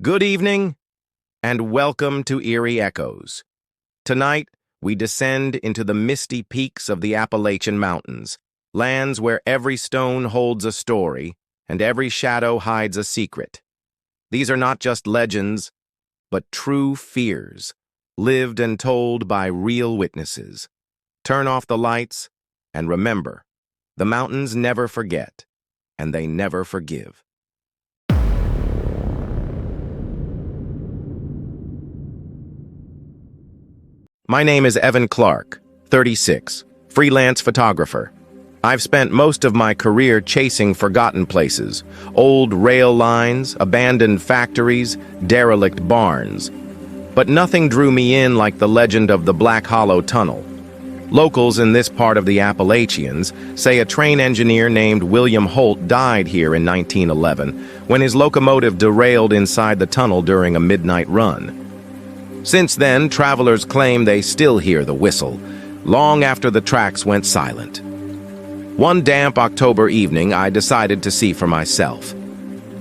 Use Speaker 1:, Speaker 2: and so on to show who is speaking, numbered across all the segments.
Speaker 1: Good evening, and welcome to Eerie Echoes. Tonight, we descend into the misty peaks of the Appalachian Mountains, lands where every stone holds a story and every shadow hides a secret. These are not just legends, but true fears, lived and told by real witnesses. Turn off the lights, and remember, the mountains never forget, and they never forgive. My name is Evan Clark, 36, freelance photographer. I've spent most of my career chasing forgotten places, old rail lines, abandoned factories, derelict barns. But nothing drew me in like the legend of the Black Hollow Tunnel. Locals in this part of the Appalachians say a train engineer named William Holt died here in 1911 when his locomotive derailed inside the tunnel during a midnight run. Since then, travelers claim they still hear the whistle, long after the tracks went silent. One damp October evening, I decided to see for myself.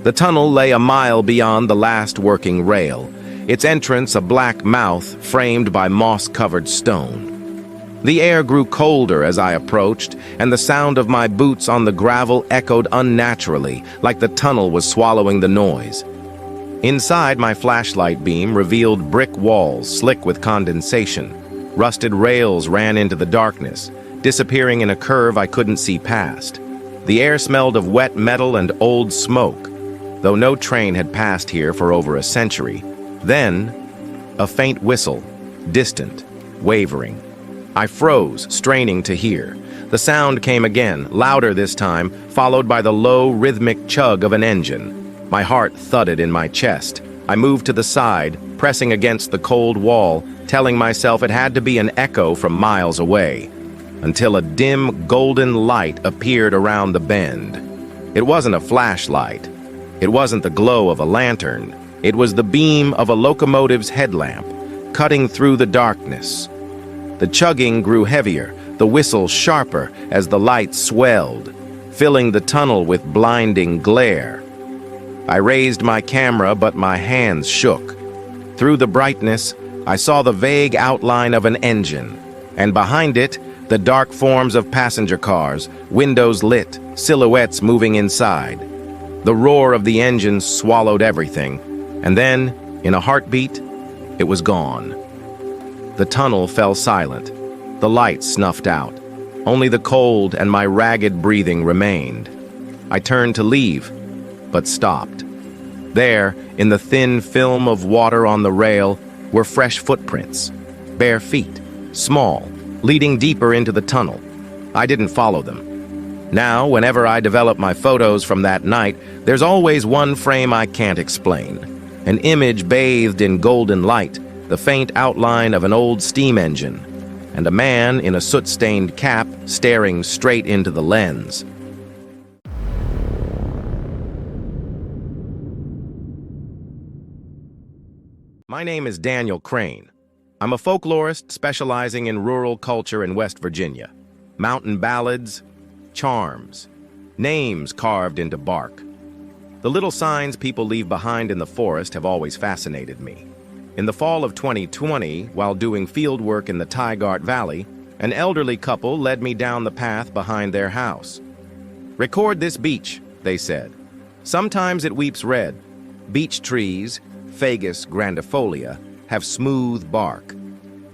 Speaker 1: The tunnel lay a mile beyond the last working rail, its entrance a black mouth framed by moss-covered stone. The air grew colder as I approached, and the sound of my boots on the gravel echoed unnaturally, like the tunnel was swallowing the noise. Inside, my flashlight beam revealed brick walls slick with condensation. Rusted rails ran into the darkness, disappearing in a curve I couldn't see past. The air smelled of wet metal and old smoke, though no train had passed here for over a century. Then, a faint whistle, distant, wavering. I froze, straining to hear. The sound came again, louder this time, followed by the low, rhythmic chug of an engine. My heart thudded in my chest. I moved to the side, pressing against the cold wall, telling myself it had to be an echo from miles away, until a dim, golden light appeared around the bend. It wasn't a flashlight. It wasn't the glow of a lantern. It was the beam of a locomotive's headlamp, cutting through the darkness. The chugging grew heavier, the whistle sharper as the light swelled, filling the tunnel with blinding glare. I raised my camera, but my hands shook. Through the brightness, I saw the vague outline of an engine, and behind it, the dark forms of passenger cars, windows lit, silhouettes moving inside. The roar of the engine swallowed everything, and then, in a heartbeat, it was gone. The tunnel fell silent. The lights snuffed out. Only the cold and my ragged breathing remained. I turned to leave, but stopped. There, in the thin film of water on the rail, were fresh footprints. Bare feet, small, leading deeper into the tunnel. I didn't follow them. Now, whenever I develop my photos from that night, there's always one frame I can't explain. An image bathed in golden light, the faint outline of an old steam engine, and a man in a soot-stained cap staring straight into the lens. My name is Daniel Crane. I'm a folklorist specializing in rural culture in West Virginia. Mountain ballads, charms, names carved into bark. The little signs people leave behind in the forest have always fascinated me. In the fall of 2020, while doing field work in the Tygart Valley, an elderly couple led me down the path behind their house. "Record this beech," they said. "Sometimes it weeps red. Beech trees, Fagus grandifolia, have smooth bark.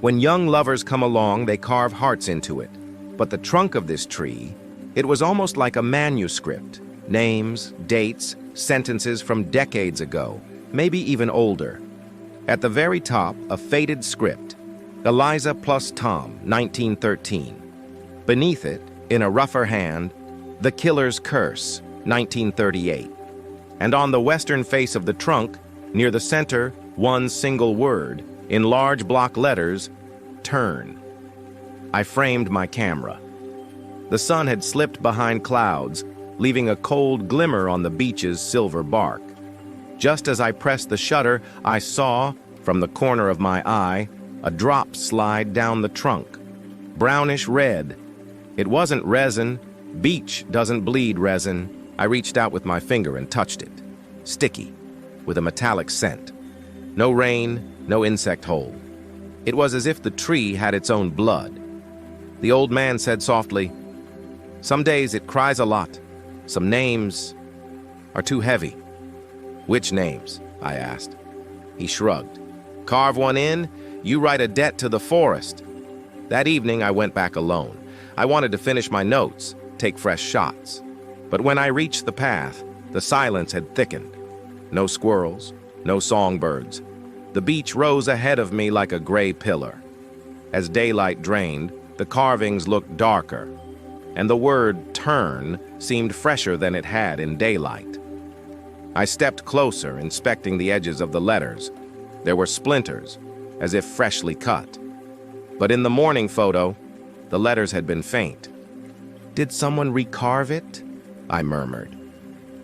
Speaker 1: When young lovers come along, they carve hearts into it. But the trunk of this tree, it was almost like a manuscript. Names, dates, sentences from decades ago, maybe even older. At the very top, a faded script, Eliza plus Tom, 1913. Beneath it, in a rougher hand, The Killer's Curse, 1938. And on the western face of the trunk, near the center, one single word, in large block letters, "Turn." I framed my camera. The sun had slipped behind clouds, leaving a cold glimmer on the beech's silver bark. Just as I pressed the shutter, I saw, from the corner of my eye, a drop slide down the trunk. Brownish red. It wasn't resin. Beech doesn't bleed resin. I reached out with my finger and touched it. Sticky. with a metallic scent. No rain, no insect hole. It was as if the tree had its own blood. The old man said softly, "Some days it cries a lot. Some names are too heavy." "Which names?" I asked. He shrugged. "Carve one in, you write a debt to the forest." That evening I went back alone. I wanted to finish my notes, take fresh shots. But when I reached the path, the silence had thickened. No squirrels, no songbirds. The beach rose ahead of me like a gray pillar. As daylight drained, the carvings looked darker, and the word turn seemed fresher than it had in daylight. I stepped closer, inspecting the edges of the letters. There were splinters, as if freshly cut. But in the morning photo, the letters had been faint. "Did someone recarve it?" I murmured.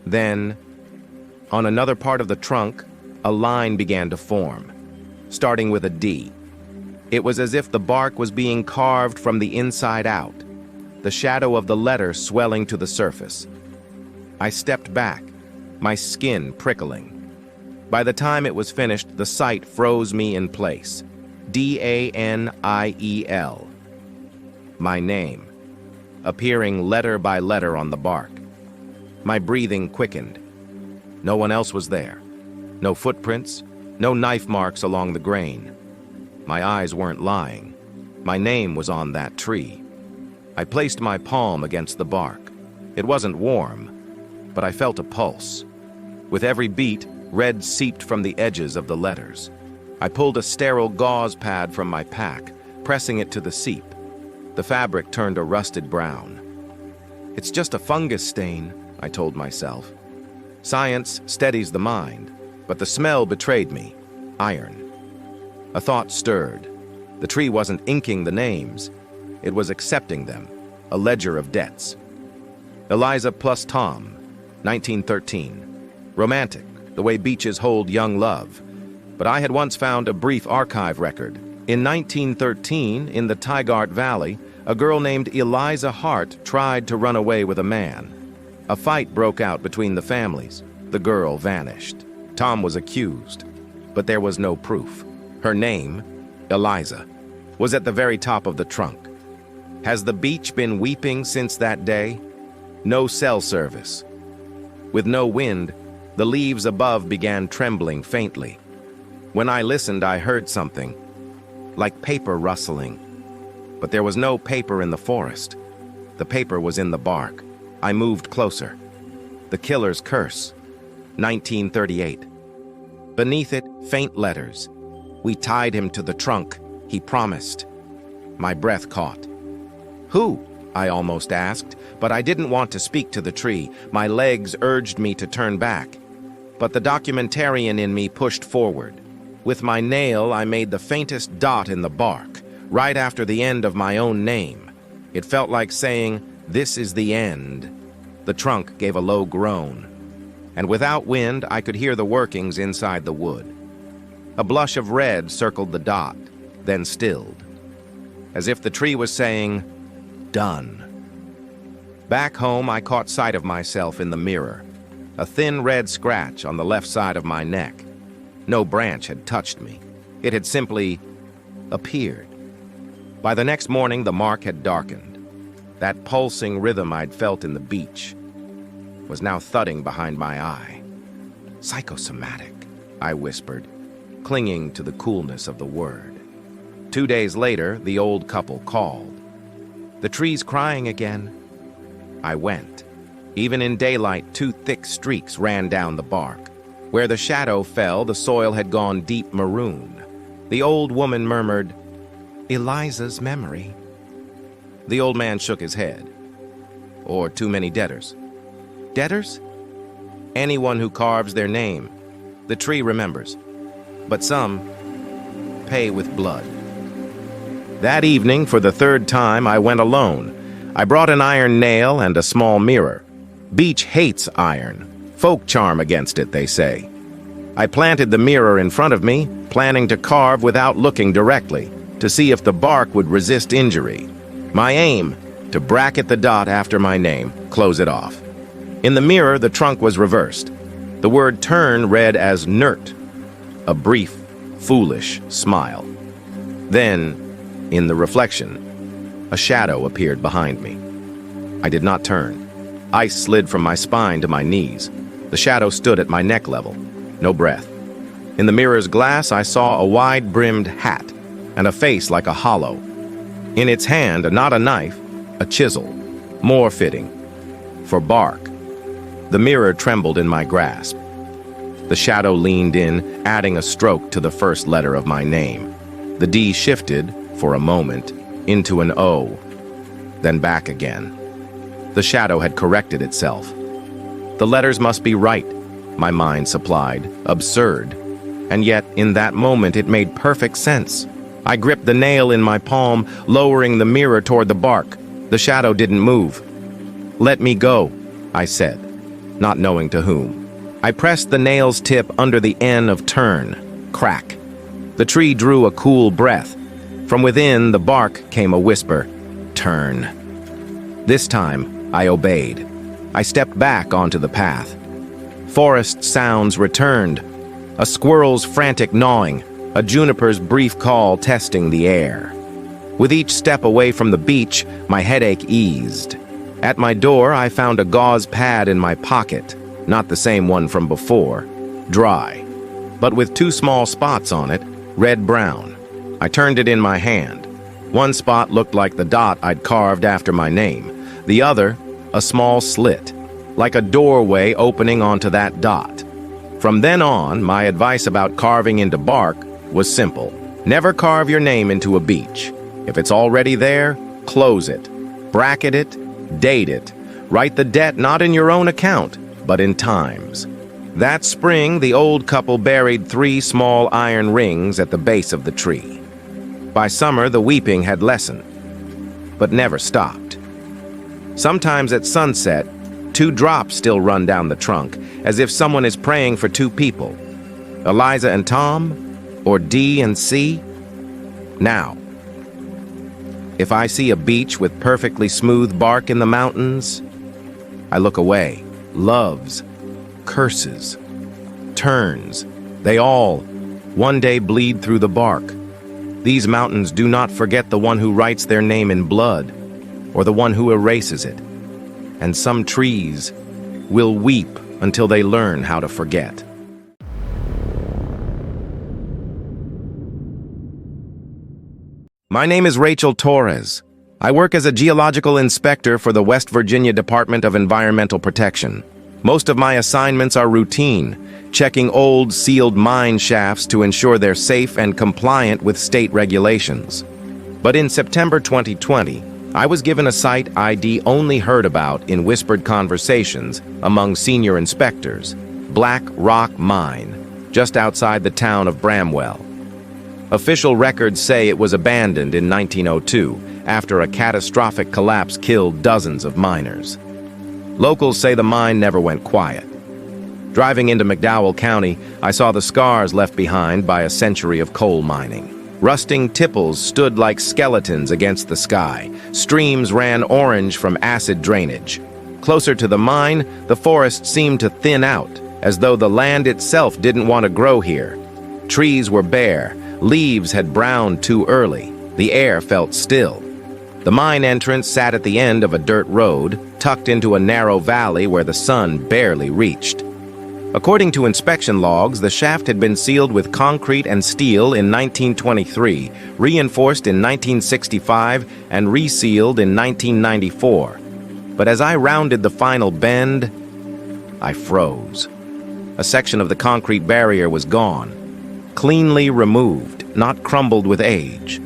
Speaker 1: Then, on another part of the trunk, a line began to form, starting with a D. It was as if the bark was being carved from the inside out, the shadow of the letter swelling to the surface. I stepped back, my skin prickling. By the time it was finished, the sight froze me in place. DANIEL. My name, appearing letter by letter on the bark. My breathing quickened. No one else was there. No footprints, no knife marks along the grain. My eyes weren't lying. My name was on that tree. I placed my palm against the bark. It wasn't warm, but I felt a pulse. With every beat, red seeped from the edges of the letters. I pulled a sterile gauze pad from my pack, pressing it to the seep. The fabric turned a rusted brown. "It's just a fungus stain," I told myself. Science steadies the mind, but the smell betrayed me. Iron. A thought stirred. The tree wasn't inking the names. It was accepting them, a ledger of debts. Eliza plus Tom, 1913. Romantic, the way beaches hold young love. But I had once found a brief archive record. In 1913, in the Tigard Valley, a girl named Eliza Hart tried to run away with a man. A fight broke out between the families. The girl vanished. Tom was accused, but there was no proof. Her name, Eliza, was at the very top of the trunk. Has the beach been weeping since that day? No cell service. With no wind, the leaves above began trembling faintly. When I listened, I heard something, like paper rustling. But there was no paper in the forest. The paper was in the bark. I moved closer. The killer's curse, 1938. Beneath it, faint letters. "We tied him to the trunk, he promised." My breath caught. "Who?" I almost asked, but I didn't want to speak to the tree. My legs urged me to turn back. But the documentarian in me pushed forward. With my nail, I made the faintest dot in the bark, right after the end of my own name. It felt like saying, "This is the end." The trunk gave a low groan, and without wind, I could hear the workings inside the wood. A blush of red circled the dot, then stilled, as if the tree was saying, "Done." Back home, I caught sight of myself in the mirror, a thin red scratch on the left side of my neck. No branch had touched me. It had simply appeared. By the next morning, the mark had darkened. That pulsing rhythm I'd felt in the beach was now thudding behind my eye. "Psychosomatic," I whispered, clinging to the coolness of the word. 2 days later, the old couple called. "The tree's crying again." I went. Even in daylight, 2 thick streaks ran down the bark. Where the shadow fell, the soil had gone deep maroon. The old woman murmured, "Eliza's memory." The old man shook his head. "Or too many debtors." "Debtors?" "Anyone who carves their name. The tree remembers. But some pay with blood." That evening, for the 3rd time, I went alone. I brought an iron nail and a small mirror. Beach hates iron. Folk charm against it, they say. I planted the mirror in front of me, planning to carve without looking directly, to see if the bark would resist injury. My aim, to bracket the dot after my name, close it off. In the mirror, the trunk was reversed. The word turn read as nert, a brief, foolish smile. Then, in the reflection, a shadow appeared behind me. I did not turn. Ice slid from my spine to my knees. The shadow stood at my neck level. No breath. In the mirror's glass, I saw a wide-brimmed hat and a face like a hollow. In its hand, not a knife, a chisel, more fitting, for bark. The mirror trembled in my grasp. The shadow leaned in, adding a stroke to the first letter of my name. The D shifted, for a moment, into an O, then back again. The shadow had corrected itself. The letters must be right, my mind supplied, absurd. And yet, in that moment, it made perfect sense. I gripped the nail in my palm, lowering the mirror toward the bark. The shadow didn't move. "Let me go," I said, not knowing to whom. I pressed the nail's tip under the N of turn. Crack. The tree drew a cool breath. From within the bark came a whisper, "Turn." This time, I obeyed. I stepped back onto the path. Forest sounds returned. A squirrel's frantic gnawing, a juniper's brief call testing the air. With each step away from the beach, my headache eased. At my door, I found a gauze pad in my pocket, not the same one from before, dry, but with two small spots on it, red-brown. I turned it in my hand. One spot looked like the dot I'd carved after my name. The other, a small slit, like a doorway opening onto that dot. From then on, my advice about carving into bark was simple. Never carve your name into a beech. If it's already there, close it, bracket it, date it. Write the debt not in your own account, but in time's. That spring, the old couple buried 3 small iron rings at the base of the tree. By summer, the weeping had lessened, but never stopped. Sometimes at sunset, 2 drops still run down the trunk, as if someone is praying for 2 people. Eliza and Tom, or D and C? Now, if I see a beech with perfectly smooth bark in the mountains, I look away. Loves, curses, turns, they all, one day bleed through the bark. These mountains do not forget the one who writes their name in blood, or the one who erases it. And some trees will weep until they learn how to forget. My name is Rachel Torres. I work as a geological inspector for the West Virginia Department of Environmental Protection. Most of my assignments are routine, checking old sealed mine shafts to ensure they're safe and compliant with state regulations. But in September 2020, I was given a site ID only heard about in whispered conversations among senior inspectors, Black Rock Mine, just outside the town of Bramwell. Official records say it was abandoned in 1902 after a catastrophic collapse killed dozens of miners. Locals say the mine never went quiet. Driving into McDowell County, I saw the scars left behind by a century of coal mining. Rusting tipples stood like skeletons against the sky. Streams ran orange from acid drainage. Closer to the mine, the forest seemed to thin out, as though the land itself didn't want to grow here. Trees were bare, leaves had browned too early, the air felt still. The mine entrance sat at the end of a dirt road, tucked into a narrow valley where the sun barely reached. According to inspection logs, the shaft had been sealed with concrete and steel in 1923, reinforced in 1965, and resealed in 1994. But as I rounded the final bend, I froze. A section of the concrete barrier was gone, cleanly removed, not crumbled with age.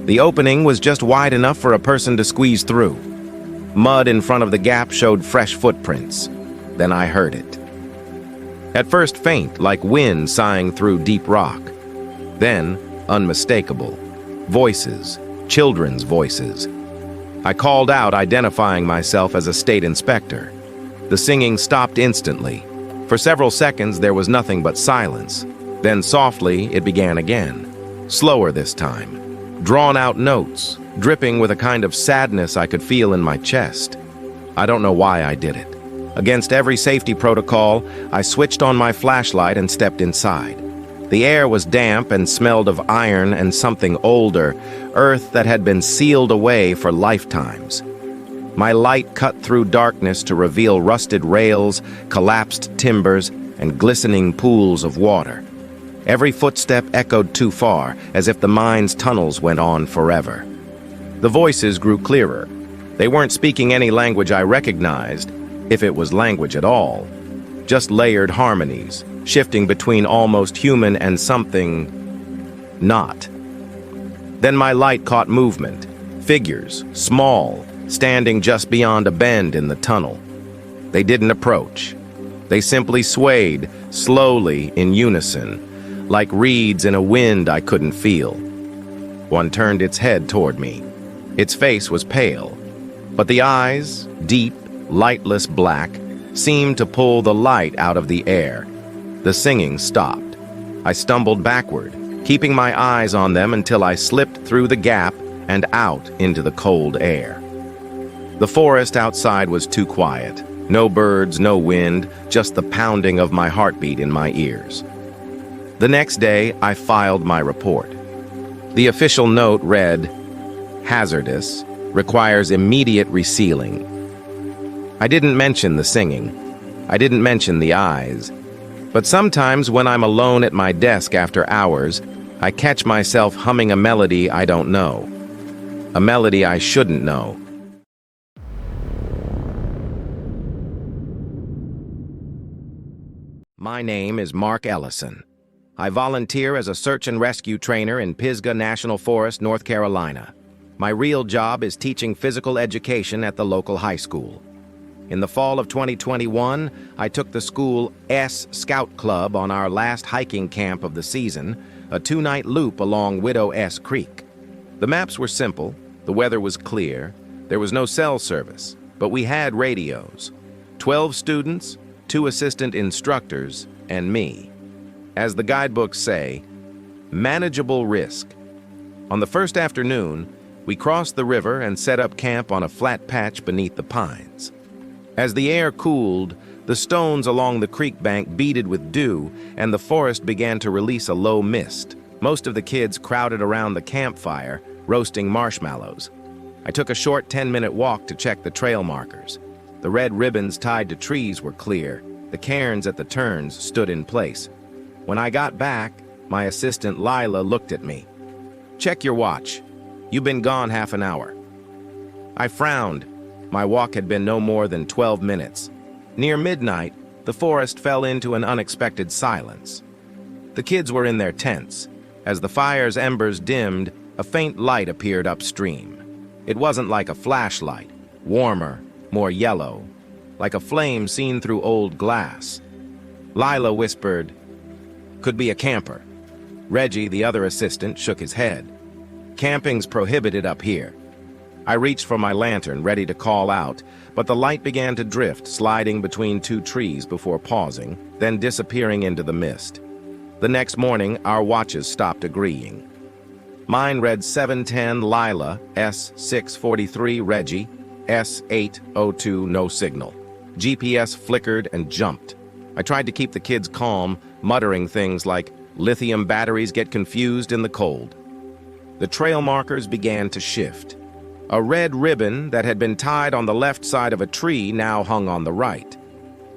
Speaker 1: The opening was just wide enough for a person to squeeze through. Mud in front of the gap showed fresh footprints. Then I heard it. At first faint, like wind sighing through deep rock. Then unmistakable. Voices, children's voices. I called out, identifying myself as a state inspector. The singing stopped instantly. For several seconds, there was nothing but silence. Then softly, it began again. Slower this time. Drawn-out notes, dripping with a kind of sadness I could feel in my chest. I don't know why I did it. Against every safety protocol, I switched on my flashlight and stepped inside. The air was damp and smelled of iron and something older, earth that had been sealed away for lifetimes. My light cut through darkness to reveal rusted rails, collapsed timbers, and glistening pools of water. Every footstep echoed too far, as if the mine's tunnels went on forever. The voices grew clearer. They weren't speaking any language I recognized, if it was language at all. Just layered harmonies, shifting between almost human and something not. Then my light caught movement. Figures, small, standing just beyond a bend in the tunnel. They didn't approach. They simply swayed, slowly, in unison, like reeds in a wind I couldn't feel. One turned its head toward me. Its face was pale, but the eyes, deep, lightless black, seemed to pull the light out of the air. The singing stopped. I stumbled backward, keeping my eyes on them until I slipped through the gap and out into the cold air. The forest outside was too quiet. No birds, no wind, just the pounding of my heartbeat in my ears. The next day, I filed my report. The official note read, "Hazardous, requires immediate resealing." I didn't mention the singing. I didn't mention the eyes. But sometimes when I'm alone at my desk after hours, I catch myself humming a melody I don't know. A melody I shouldn't know. My name is Mark Ellison. I volunteer as a search and rescue trainer in Pisgah National Forest, North Carolina. My real job is teaching physical education at the local high school. In the fall of 2021, I took the school S Scout Club on our last hiking camp of the season, a 2-night loop along Widow S Creek. The maps were simple, the weather was clear, there was no cell service, but we had radios. 12 students, 2 assistant instructors, and me. As the guidebooks say, manageable risk. On the first afternoon, we crossed the river and set up camp on a flat patch beneath the pines. As the air cooled, the stones along the creek bank beaded with dew, and the forest began to release a low mist. Most of the kids crowded around the campfire, roasting marshmallows. I took a short 10-minute walk to check the trail markers. The red ribbons tied to trees were clear. The cairns at the turns stood in place. When I got back, my assistant Lila looked at me. "Check your watch. You've been gone half an hour." I frowned. My walk had been no more than 12 minutes. Near midnight, the forest fell into an unexpected silence. The kids were in their tents. As the fire's embers dimmed, a faint light appeared upstream. It wasn't like a flashlight, warmer, more yellow, like a flame seen through old glass. Lila whispered, "Could be a camper." Reggie, the other assistant, shook his head. "Camping's prohibited up here." I reached for my lantern, ready to call out, but the light began to drift, sliding between 2 trees before pausing, then disappearing into the mist. The next morning, our watches stopped agreeing. Mine read 7:10 Lila, S643 Reggie, S802 no signal. GPS flickered and jumped. I tried to keep the kids calm, muttering things like, "Lithium batteries get confused in the cold." The trail markers began to shift. A red ribbon that had been tied on the left side of a tree now hung on the right.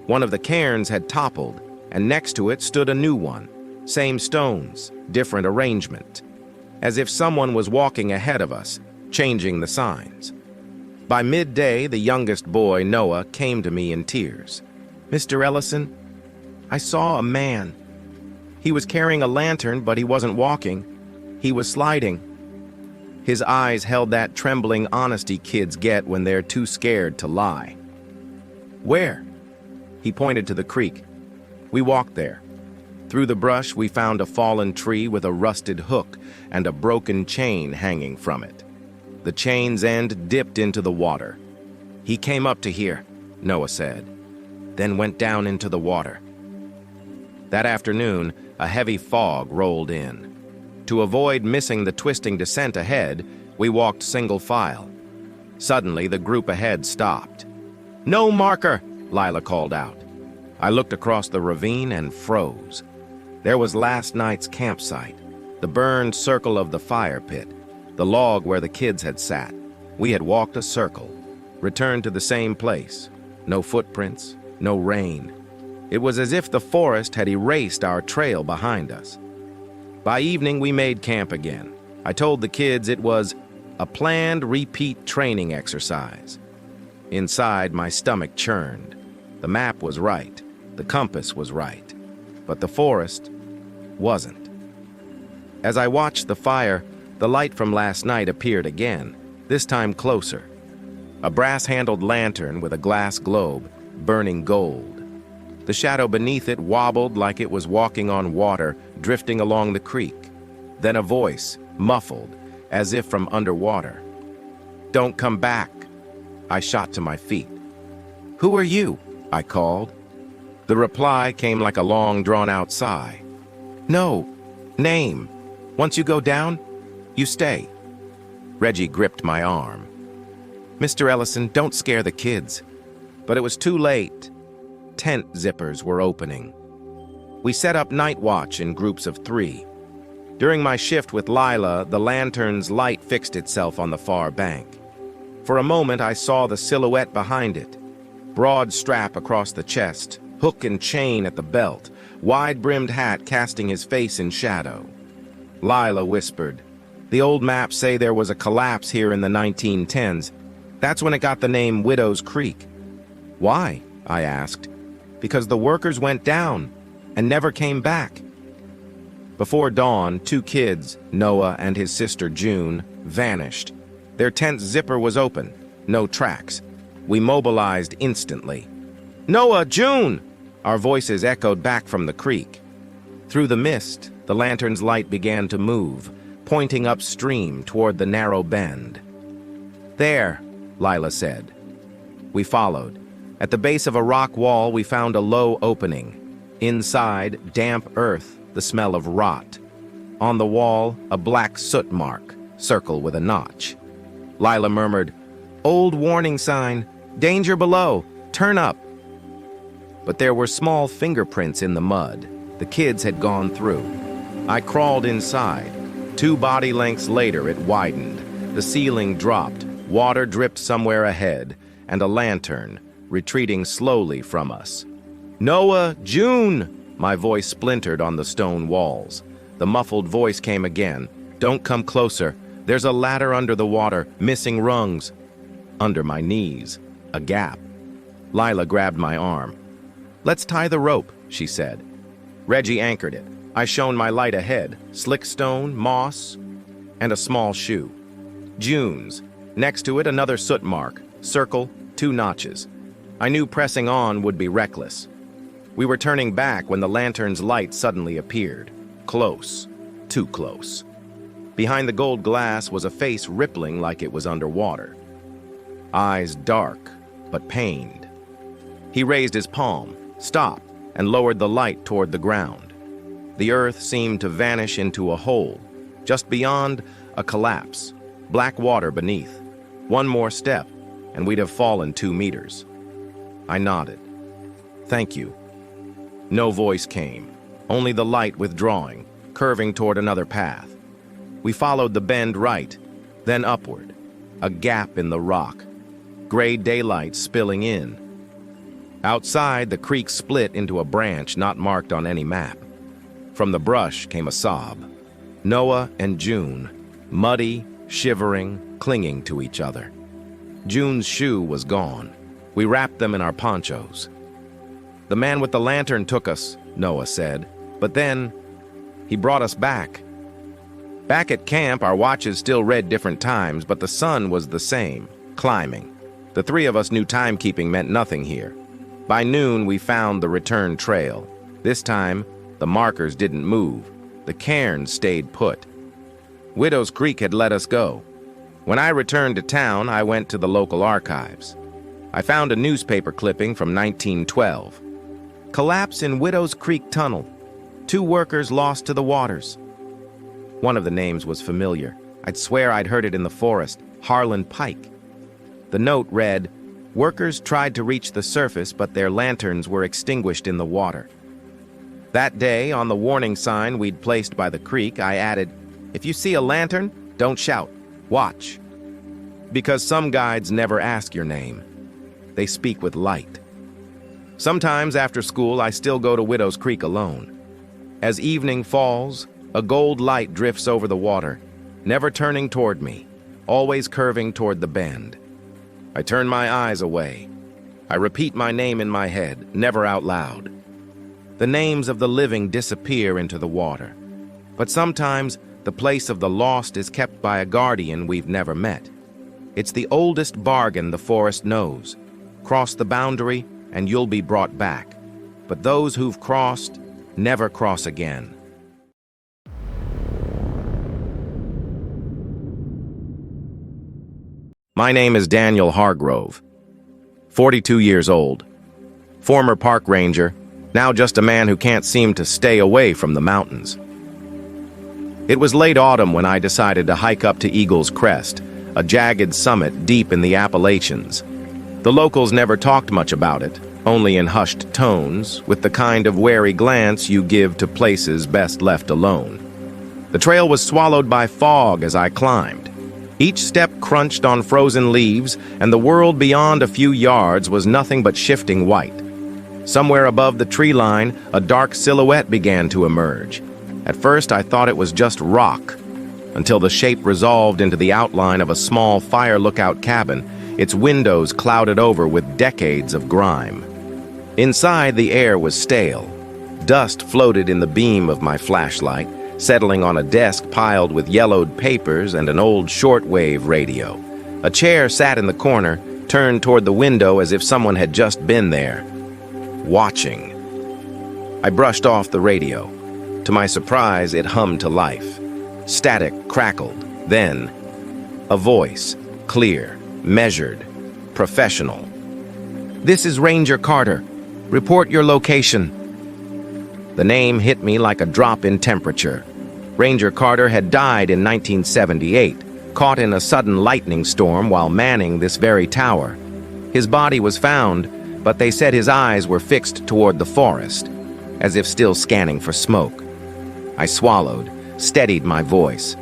Speaker 1: One of the cairns had toppled, and next to it stood a new one. Same stones, different arrangement. As if someone was walking ahead of us, changing the signs. By midday, the youngest boy, Noah, came to me in tears. "Mr. Ellison, I saw a man. He was carrying a lantern, but he wasn't walking. He was sliding." His eyes held that trembling honesty kids get when they're too scared to lie. "Where?" He pointed to the creek. We walked there. Through the brush, we found a fallen tree with a rusted hook and a broken chain hanging from it. The chain's end dipped into the water. "He came up to here," Noah said, then went down into the water. That afternoon, a heavy fog rolled in. To avoid missing the twisting descent ahead, we walked single file. Suddenly, the group ahead stopped. "No marker!" Lila called out. I looked across the ravine and froze. There was last night's campsite, the burned circle of the fire pit, the log where the kids had sat. We had walked a circle, returned to the same place. No footprints, no rain. It was as if the forest had erased our trail behind us. By evening, we made camp again. I told the kids it was a planned repeat training exercise. Inside, my stomach churned. The map was right. The compass was right. But the forest wasn't. As I watched the fire, the light from last night appeared again, this time closer. A brass-handled lantern with a glass globe, burning gold. The shadow beneath it wobbled like it was walking on water, drifting along the creek. Then a voice, muffled, as if from underwater. "Don't come back." I shot to my feet. "Who are you?" I called. The reply came like a long, drawn-out sigh. "No, name. Once you go down, you stay." Reggie gripped my arm. "Mr. Ellison, don't scare the kids." But it was too late. Tent zippers were opening. We set up night watch in groups of 3. During my shift with Lila, the lantern's light fixed itself on the far bank. For a moment, I saw the silhouette behind it. Broad strap across the chest, hook and chain at the belt, wide-brimmed hat casting his face in shadow. Lila whispered, "The old maps say there was a collapse here in the 1910s. That's when it got the name Widow's Creek." "Why?" I asked. "Because the workers went down and never came back." Before dawn, 2 kids, Noah and his sister June, vanished. Their tent zipper was open, no tracks. We mobilized instantly. "Noah, June!" Our voices echoed back from the creek. Through the mist, the lantern's light began to move, pointing upstream toward the narrow bend. "There," Lila said. We followed. At the base of a rock wall, we found a low opening. Inside, damp earth, the smell of rot. On the wall, a black soot mark, circle with a notch. Lila murmured, "Old warning sign. Danger below. Turn up." But there were small fingerprints in the mud. The kids had gone through. I crawled inside. 2 body lengths later, it widened. The ceiling dropped. Water dripped somewhere ahead, and a lantern, retreating slowly from us. "Noah, June!" My voice splintered on the stone walls. The muffled voice came again. "Don't come closer. There's a ladder under the water, missing rungs." Under my knees, a gap. Lila grabbed my arm. "Let's tie the rope," she said. Reggie anchored it. I shone my light ahead, slick stone, moss, and a small shoe. June's. Next to it, another soot mark, circle, 2 notches. I knew pressing on would be reckless. We were turning back when the lantern's light suddenly appeared. Close. Too close. Behind the gold glass was a face rippling like it was underwater. Eyes dark, but pained. He raised his palm, stopped, and lowered the light toward the ground. The earth seemed to vanish into a hole. Just beyond, a collapse. Black water beneath. One more step, and we'd have fallen 2 meters. I nodded. "Thank you." No voice came, only the light withdrawing, curving toward another path. We followed the bend right, then upward. A gap in the rock. Gray daylight spilling in. Outside, the creek split into a branch not marked on any map. From the brush came a sob. Noah and June, muddy, shivering, clinging to each other. June's shoe was gone. We wrapped them in our ponchos. "The man with the lantern took us," Noah said. "But then, he brought us back." Back at camp, our watches still read different times, but the sun was the same, climbing. The 3 of us knew timekeeping meant nothing here. By noon, we found the return trail. This time, the markers didn't move. The cairn stayed put. Widow's Creek had let us go. When I returned to town, I went to the local archives. I found a newspaper clipping from 1912. "Collapse in Widow's Creek Tunnel. 2 workers lost to the waters." One of the names was familiar. I'd swear I'd heard it in the forest. Harlan Pike. The note read, Workers tried to reach the surface, but their lanterns were extinguished in the water. That day, on the warning sign we'd placed by the creek, I added, "If you see a lantern, don't shout. Watch." Because some guides never ask your name. They speak with light. Sometimes after school, I still go to Widow's Creek alone. As evening falls, a gold light drifts over the water, never turning toward me, always curving toward the bend. I turn my eyes away. I repeat my name in my head, never out loud. The names of the living disappear into the water. But sometimes the place of the lost is kept by a guardian we've never met. It's the oldest bargain the forest knows. Cross the boundary and you'll be brought back. But those who've crossed never cross again. My name is Daniel Hargrove, 42 years old, former park ranger, now just a man who can't seem to stay away from the mountains. It was late autumn when I decided to hike up to Eagle's Crest, a jagged summit deep in the Appalachians. The locals never talked much about it, only in hushed tones, with the kind of wary glance you give to places best left alone. The trail was swallowed by fog as I climbed. Each step crunched on frozen leaves, and the world beyond a few yards was nothing but shifting white. Somewhere above the tree line, a dark silhouette began to emerge. At first, I thought it was just rock, until the shape resolved into the outline of a small fire lookout cabin, its windows clouded over with decades of grime. Inside, the air was stale. Dust floated in the beam of my flashlight, settling on a desk piled with yellowed papers and an old shortwave radio. A chair sat in the corner, turned toward the window as if someone had just been there, watching. I brushed off the radio. To my surprise, it hummed to life. Static crackled. Then, a voice, clear, measured, professional. "This is Ranger Carter. Report your location." The name hit me like a drop in temperature. Ranger Carter had died in 1978, caught in a sudden lightning storm while manning this very tower. His body was found, but they said his eyes were fixed toward the forest, as if still scanning for smoke. I swallowed, steadied my voice.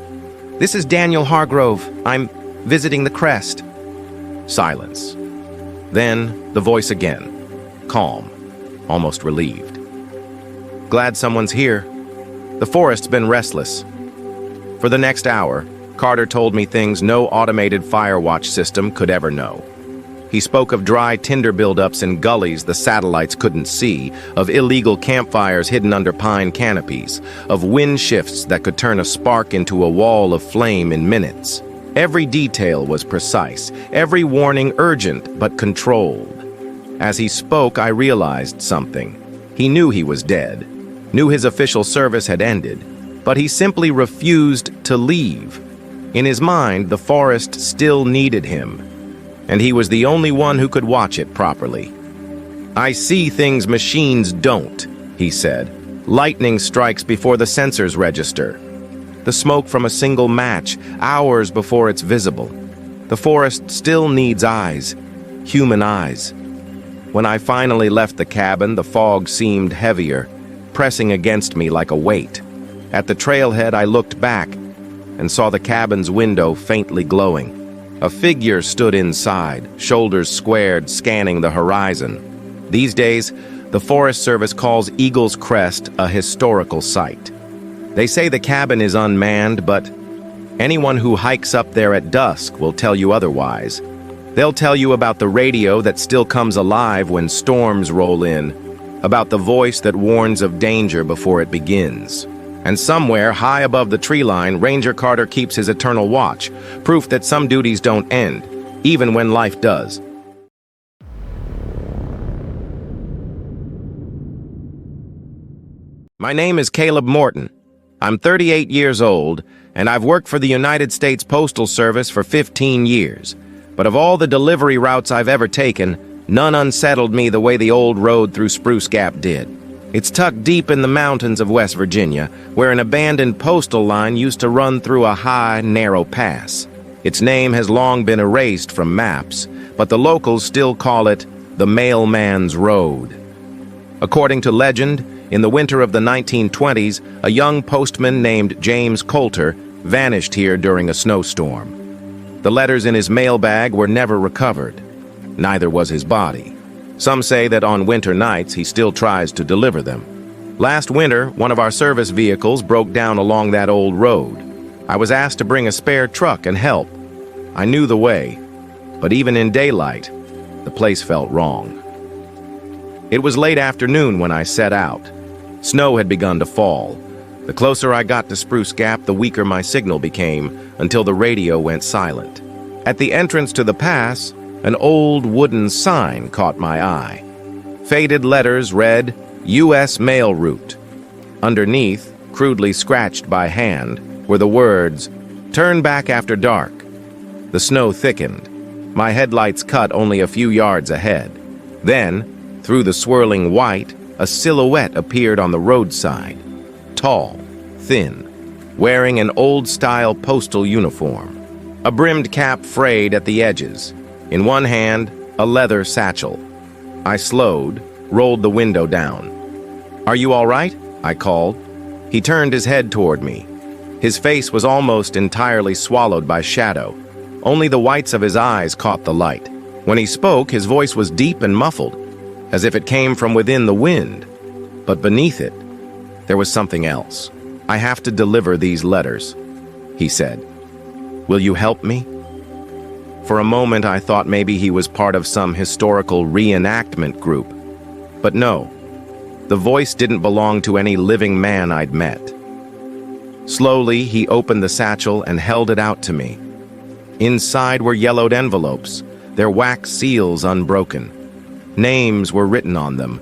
Speaker 1: "This is Daniel Hargrove. I'm visiting the crest." Silence. Then the voice again, calm, almost relieved. "Glad someone's here. The forest's been restless." For the next hour, Carter told me things no automated fire watch system could ever know. He spoke of dry tinder buildups in gullies the satellites couldn't see, of illegal campfires hidden under pine canopies, of wind shifts that could turn a spark into a wall of flame in minutes. Every detail was precise, every warning urgent but controlled. As he spoke, I realized something. He knew he was dead, knew his official service had ended, but he simply refused to leave. In his mind, the forest still needed him, and he was the only one who could watch it properly. "I see things machines don't," he said. "Lightning strikes before the sensors register. The smoke from a single match, hours before it's visible. The forest still needs eyes, human eyes." When I finally left the cabin, the fog seemed heavier, pressing against me like a weight. At the trailhead, I looked back and saw the cabin's window faintly glowing. A figure stood inside, shoulders squared, scanning the horizon. These days, the Forest Service calls Eagle's Crest a historical site. They say the cabin is unmanned, but anyone who hikes up there at dusk will tell you otherwise. They'll tell you about the radio that still comes alive when storms roll in, about the voice that warns of danger before it begins. And somewhere, high above the tree line, Ranger Carter keeps his eternal watch, proof that some duties don't end, even when life does. My name is Caleb Morton. I'm 38 years old, and I've worked for the United States Postal Service for 15 years. But of all the delivery routes I've ever taken, none unsettled me the way the old road through Spruce Gap did. It's tucked deep in the mountains of West Virginia, where an abandoned postal line used to run through a high, narrow pass. Its name has long been erased from maps, but the locals still call it the Mailman's Road. According to legend, in the winter of the 1920s, a young postman named James Coulter vanished here during a snowstorm. The letters in his mailbag were never recovered. Neither was his body. Some say that on winter nights he still tries to deliver them. Last winter, one of our service vehicles broke down along that old road. I was asked to bring a spare truck and help. I knew the way, but even in daylight, the place felt wrong. It was late afternoon when I set out. Snow had begun to fall. The closer I got to Spruce Gap, the weaker my signal became, until the radio went silent. At the entrance to the pass, an old wooden sign caught my eye. Faded letters read, U.S. Mail Route. Underneath, crudely scratched by hand, were the words, Turn back after dark. The snow thickened. My headlights cut only a few yards ahead. Then, through the swirling white, a silhouette appeared on the roadside. Tall, thin, wearing an old-style postal uniform. A brimmed cap frayed at the edges. In one hand, a leather satchel. I slowed, rolled the window down. Are you all right? I called. He turned his head toward me. His face was almost entirely swallowed by shadow. Only the whites of his eyes caught the light. When he spoke, his voice was deep and muffled, as if it came from within the wind. But beneath it, there was something else. I have to deliver these letters, he said. Will you help me? For a moment, I thought maybe he was part of some historical reenactment group. But no, the voice didn't belong to any living man I'd met. Slowly, he opened the satchel and held it out to me. Inside were yellowed envelopes, their wax seals unbroken. Names were written on them,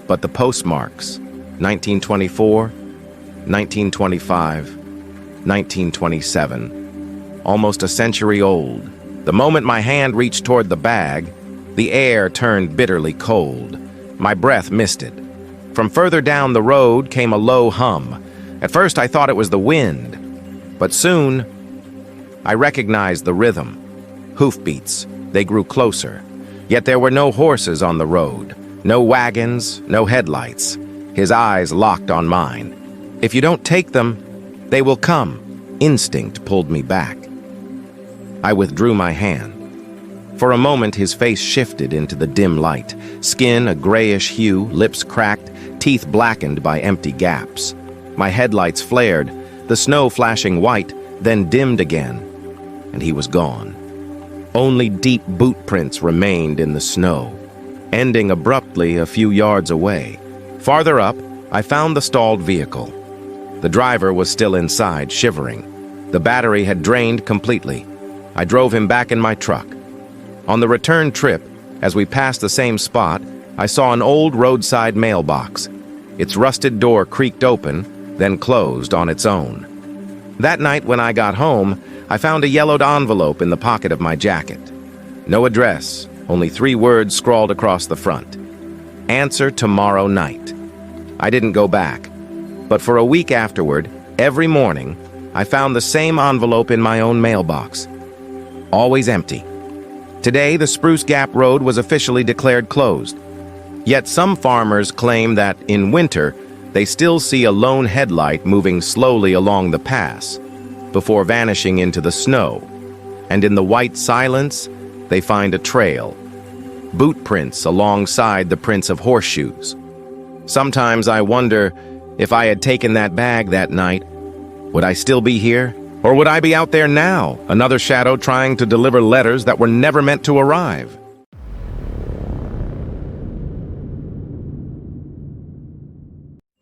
Speaker 1: but the postmarks, 1924, 1925, 1927, almost a century old. The moment my hand reached toward the bag, the air turned bitterly cold. My breath misted. From further down the road came a low hum. At first I thought it was the wind, but soon I recognized the rhythm. Hoofbeats. They grew closer. Yet there were no horses on the road, no wagons, no headlights. His eyes locked on mine. If you don't take them, they will come. Instinct pulled me back. I withdrew my hand. For a moment, his face shifted into the dim light, skin a grayish hue, lips cracked, teeth blackened by empty gaps. My headlights flared, the snow flashing white, then dimmed again, and he was gone. Only deep boot prints remained in the snow, ending abruptly a few yards away. Farther up, I found the stalled vehicle. The driver was still inside, shivering. The battery had drained completely. I drove him back in my truck. On the return trip, as we passed the same spot, I saw an old roadside mailbox. Its rusted door creaked open, then closed on its own. That night when I got home, I found a yellowed envelope in the pocket of my jacket. No address, only 3 words scrawled across the front. Answer tomorrow night. I didn't go back, but for a week afterward, every morning, I found the same envelope in my own mailbox. Always empty. Today, the Spruce Gap Road was officially declared closed. Yet some farmers claim that, in winter, they still see a lone headlight moving slowly along the pass, before vanishing into the snow. And in the white silence, they find a trail. Boot prints alongside the prints of horseshoes. Sometimes I wonder if I had taken that bag that night, would I still be here? Or would I be out there now, another shadow trying to deliver letters that were never meant to arrive?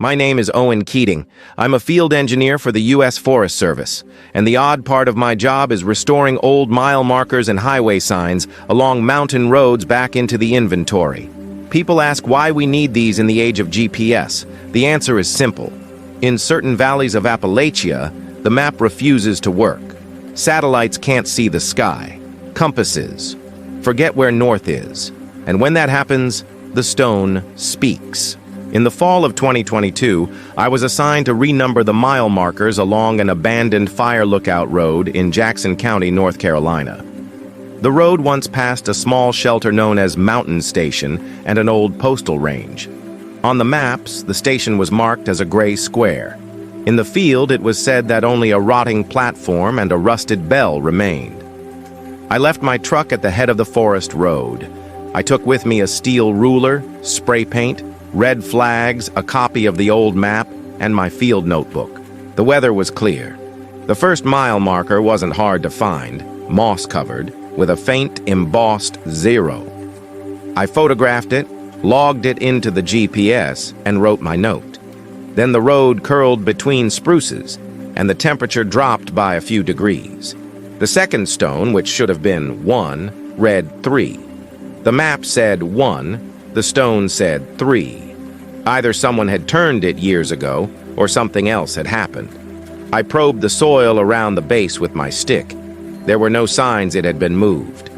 Speaker 1: My name is Owen Keating. I'm a field engineer for the U.S. Forest Service, and the odd part of my job is restoring old mile markers and highway signs along mountain roads back into the inventory. People ask why we need these in the age of GPS. The answer is simple. In certain valleys of Appalachia, the map refuses to work. Satellites can't see the sky. Compasses forget where north is. And when that happens, the stone speaks. In the fall of 2022, I was assigned to renumber the mile markers along an abandoned fire lookout road in Jackson County, North Carolina. The road once passed a small shelter known as Mountain Station and an old postal range. On the maps, the station was marked as a gray square. In the field, it was said that only a rotting platform and a rusted bell remained. I left my truck at the head of the forest road. I took with me a steel ruler, spray paint, red flags, a copy of the old map, and my field notebook. The weather was clear. The first mile marker wasn't hard to find, moss-covered, with a faint embossed 0. I photographed it, logged it into the GPS, and wrote my note. Then the road curled between spruces, and the temperature dropped by a few degrees. The second stone, which should have been 1, read 3. The map said 1, the stone said 3. Either someone had turned it years ago, or something else had happened. I probed the soil around the base with my stick. There were no signs it had been moved.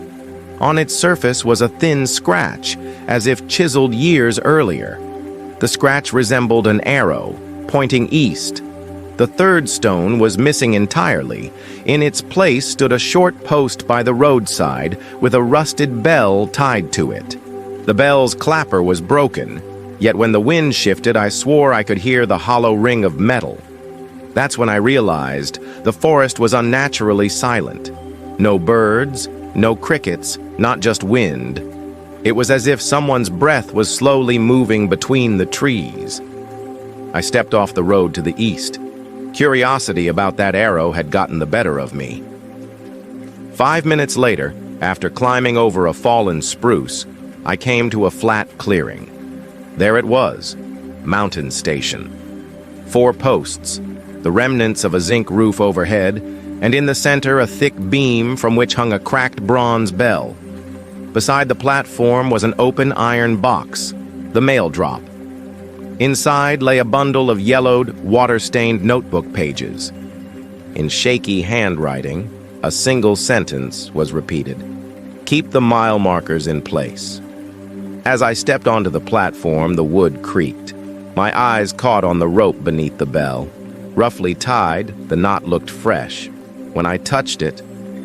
Speaker 1: On its surface was a thin scratch, as if chiseled years earlier. The scratch resembled an arrow, pointing east. The third stone was missing entirely. In its place stood a short post by the roadside with a rusted bell tied to it. The bell's clapper was broken, yet when the wind shifted, I swore I could hear the hollow ring of metal. That's when I realized the forest was unnaturally silent. No birds, no crickets, not just wind. It was as if someone's breath was slowly moving between the trees. I stepped off the road to the east. Curiosity about that arrow had gotten the better of me. 5 minutes later, after climbing over a fallen spruce, I came to a flat clearing. There it was, Mountain Station. 4 posts, the remnants of a zinc roof overhead, and in the center a thick beam from which hung a cracked bronze bell. Beside the platform was an open iron box, the mail drop. Inside lay a bundle of yellowed, water-stained notebook pages. In shaky handwriting, a single sentence was repeated. Keep the mile markers in place. As I stepped onto the platform, the wood creaked. My eyes caught on the rope beneath the bell. Roughly tied, the knot looked fresh. When I touched it,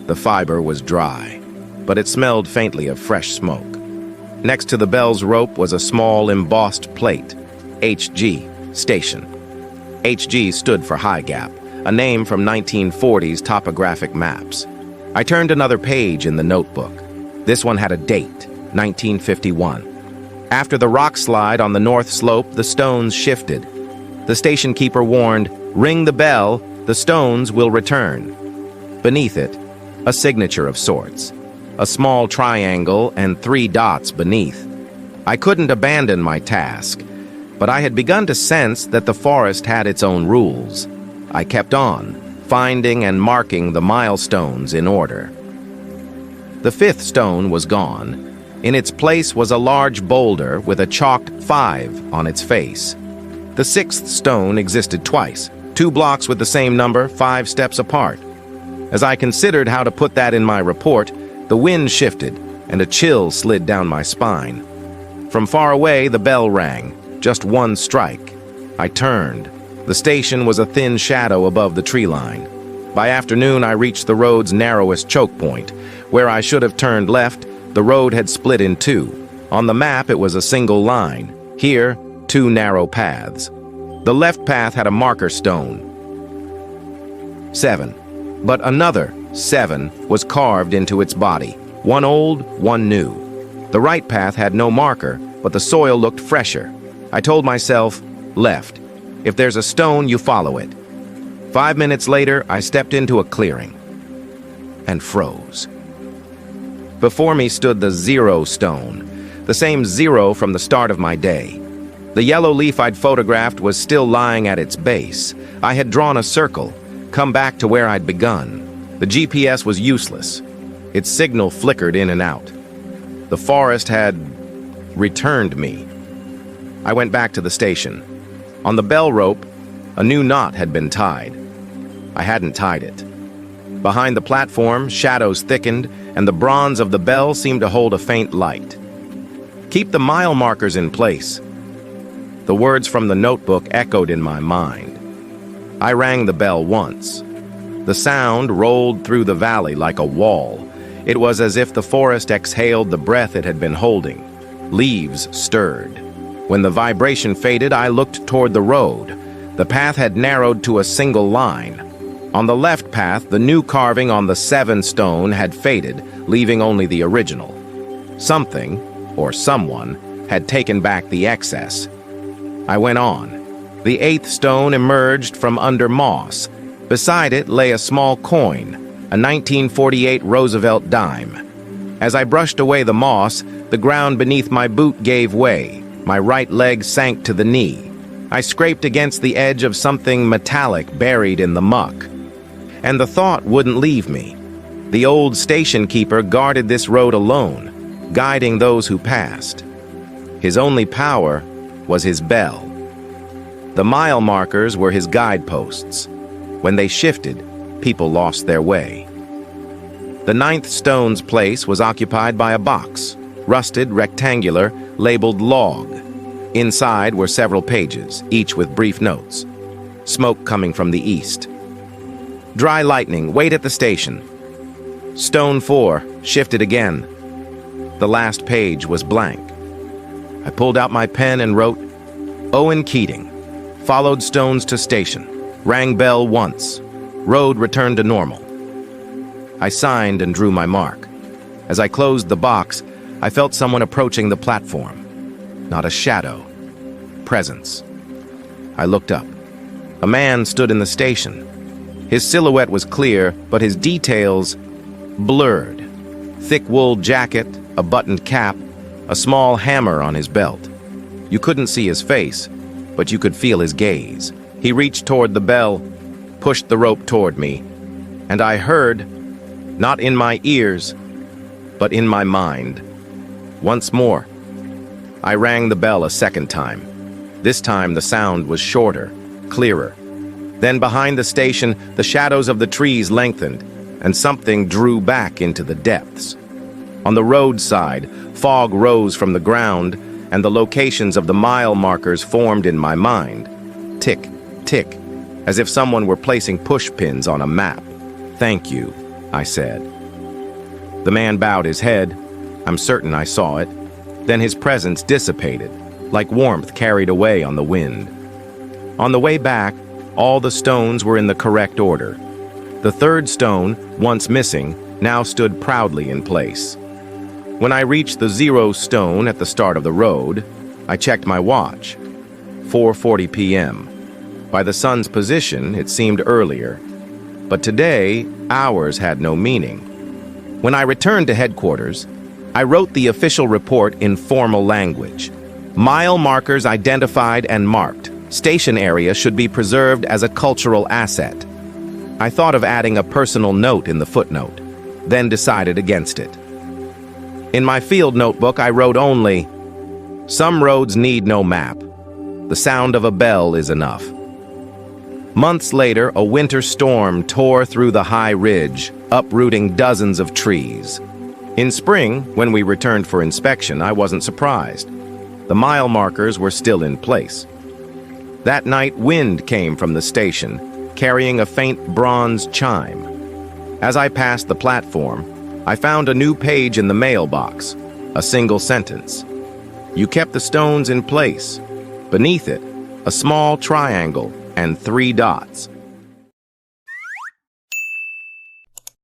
Speaker 1: the fiber was dry, but it smelled faintly of fresh smoke. Next to the bell's rope was a small embossed plate, HG, Station. HG stood for High Gap, a name from 1940s topographic maps. I turned another page in the notebook. This one had a date, 1951. After the rock slide on the north slope, the stones shifted. The station keeper warned, "Ring the bell, the stones will return." Beneath it, a signature of sorts. A small triangle and 3 dots beneath. I couldn't abandon my task, but I had begun to sense that the forest had its own rules. I kept on, finding and marking the milestones in order. The 5th stone was gone. In its place was a large boulder with a chalked 5 on its face. The 6th stone existed twice, 2 blocks with the same number, 5 steps apart. As I considered how to put that in my report, the wind shifted and a chill slid down my spine. From far away, the bell rang, just 1 strike. I turned. The station was a thin shadow above the tree line. By afternoon, I reached the road's narrowest choke point. Where I should have turned left, the road had split in 2. On the map, it was a single line. Here, 2 narrow paths. The left path had a marker stone, 7. But another 7 was carved into its body. 1 old, 1 new. The right path had no marker, but the soil looked fresher. I told myself, left. If there's a stone, you follow it. 5 minutes later, I stepped into a clearing and froze. Before me stood the 0 stone, the same 0 from the start of my day. The yellow leaf I'd photographed was still lying at its base. I had drawn a circle, come back to where I'd begun. The GPS was useless. Its signal flickered in and out. The forest had returned me. I went back to the station. On the bell rope, a new knot had been tied. I hadn't tied it. Behind the platform, shadows thickened, and the bronze of the bell seemed to hold a faint light. Keep the mile markers in place. The words from the notebook echoed in my mind. I rang the bell once. The sound rolled through the valley like a wall. It was as if the forest exhaled the breath it had been holding. Leaves stirred. When the vibration faded, I looked toward the road. The path had narrowed to a single line. On the left path, the new carving on the 7 stone had faded, leaving only the original. Something, or someone, had taken back the excess. I went on. The 8th stone emerged from under moss. Beside it lay a small coin, a 1948 Roosevelt dime. As I brushed away the moss, the ground beneath my boot gave way. My right leg sank to the knee. I scraped against the edge of something metallic buried in the muck. And the thought wouldn't leave me. The old station keeper guarded this road alone, guiding those who passed. His only power was his bell. The mile markers were his guideposts. When they shifted, people lost their way. The 9th stone's place was occupied by a box, rusted, rectangular, labeled log. Inside were several pages, each with brief notes. Smoke coming from the east. Dry lightning, wait at the station. Stone 4, shifted again. The last page was blank. I pulled out my pen and wrote, Owen Keating. Followed stones to station. Rang bell once. Road returned to normal. I signed and drew my mark. As I closed the box, I felt someone approaching the platform. Not a shadow. Presence. I looked up. A man stood in the station. His silhouette was clear, but his details blurred. Thick wool jacket, a buttoned cap, a small hammer on his belt. You couldn't see his face, but you could feel his gaze. He reached toward the bell, pushed the rope toward me, and I heard, not in my ears, but in my mind. Once more. I rang the bell a second time. This time the sound was shorter, clearer. Then behind the station, the shadows of the trees lengthened, and something drew back into the depths. On the roadside, fog rose from the ground, and the locations of the mile markers formed in my mind. Tick, tick, as if someone were placing push pins on a map. Thank you, I said. The man bowed his head. I'm certain I saw it. Then his presence dissipated, like warmth carried away on the wind. On the way back, all the stones were in the correct order. The 3rd stone, once missing, now stood proudly in place. When I reached the 0 stone at the start of the road, I checked my watch. 4:40 p.m. By the sun's position, it seemed earlier. But today, hours had no meaning. When I returned to headquarters, I wrote the official report in formal language. Mile markers identified and marked. Station area should be preserved as a cultural asset. I thought of adding a personal note in the footnote, then decided against it. In my field notebook, I wrote only, some roads need no map. The sound of a bell is enough. Months later, a winter storm tore through the high ridge, uprooting dozens of trees. In spring, when we returned for inspection, I wasn't surprised. The mile markers were still in place. That night, wind came from the station, carrying a faint bronze chime. As I passed the platform, I found a new page in the mailbox, a single sentence. You kept the stones in place. Beneath it, a small triangle and 3 dots.